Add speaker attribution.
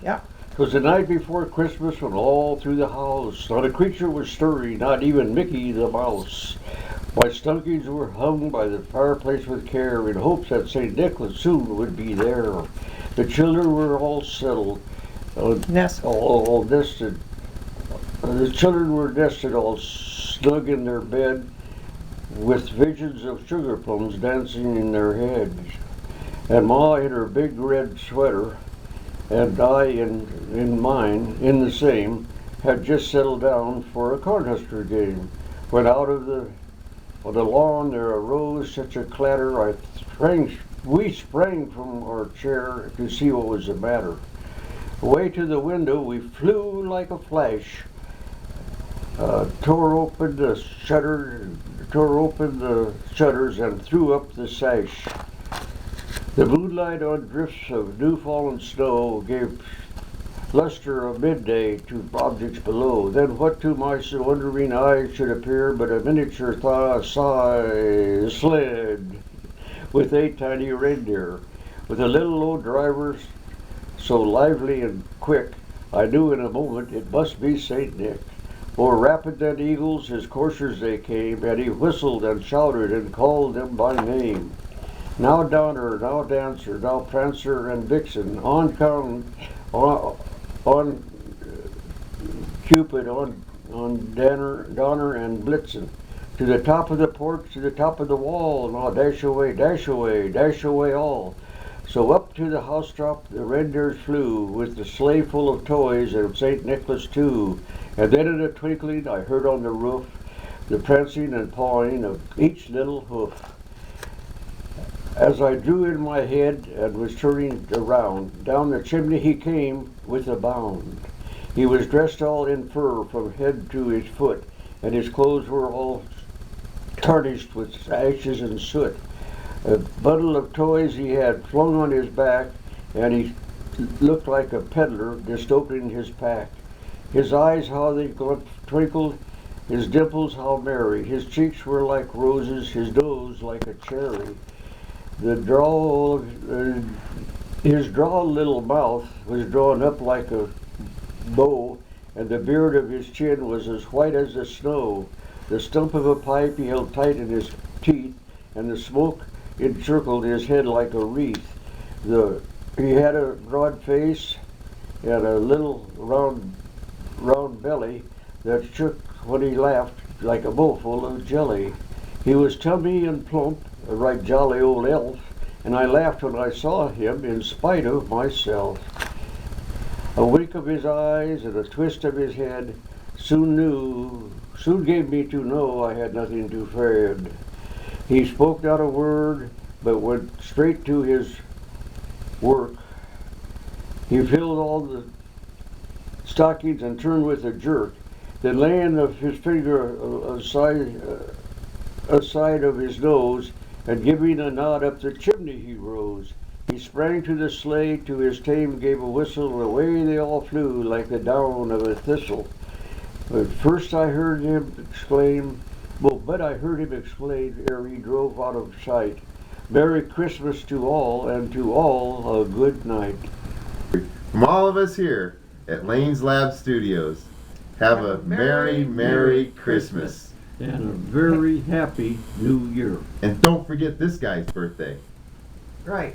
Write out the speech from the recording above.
Speaker 1: Yeah.
Speaker 2: 'Twas the night before Christmas when all through the house not a creature was stirring, not even Mickey the mouse. My stockings were hung by the fireplace with care in hopes that St. Nicholas soon would be there. The children were all settled,
Speaker 1: Nestled.
Speaker 2: all nested. The children were nested all snug in their bed with visions of sugar plums dancing in their heads. And Ma in her big red sweater and I in mine, in the same, had just settled down for a cornhusker game. When out of on the lawn there arose such a clatter, we sprang from our chair to see what was the matter. Away to the window we flew like a flash, tore open the shutters and threw up the sash. The moonlight on drifts of new fallen snow gave luster of midday to objects below. Then what to my wondering eyes should appear but a miniature sled with 8 tiny reindeer, with a little old driver so lively and quick, I knew in a moment it must be St. Nick. More rapid than eagles, his coursers they came, and he whistled and shouted and called them by name. Now Donner, now Dancer, now Prancer and Vixen, on Cupid, on Donner and Blitzen. To the top of the porch, to the top of the wall, now dash away, dash away, dash away all. So up to the housetop the reindeers flew, with the sleigh full of toys and St. Nicholas too. And then in a twinkling I heard on the roof the prancing and pawing of each little hoof. As I drew in my head and was turning around, down the chimney he came with a bound. He was dressed all in fur from head to his foot, and his clothes were all tarnished with ashes and soot. A bundle of toys he had flung on his back, and he looked like a peddler just opening his pack. His eyes, how they twinkled, his dimples, how merry. His cheeks were like roses, his nose like a cherry. His droll little mouth was drawn up like a bow, and the beard of his chin was as white as the snow. The stump of a pipe he held tight in his teeth, and the smoke encircled his head like a wreath. He had a broad face and a little round belly that shook when he laughed like a bowl full of jelly. He was tummy and plump, a right jolly old elf, and I laughed when I saw him in spite of myself. A wink of his eyes and a twist of his head soon gave me to know I had nothing to dread. He spoke not a word, but went straight to his work. He filled all the stockings and turned with a jerk, then laying his finger aside of his nose, and giving a nod up the chimney he rose. He sprang to the sleigh, to his tame gave a whistle, and away they all flew like the down of a thistle. But first I heard him exclaim, ere he drove out of sight, Merry Christmas to all, and to all a good night.
Speaker 3: From all of us here at Lane's Lab Studios, have a Merry Christmas.
Speaker 2: And a very happy New Year.
Speaker 3: And don't forget this guy's birthday.
Speaker 1: Right.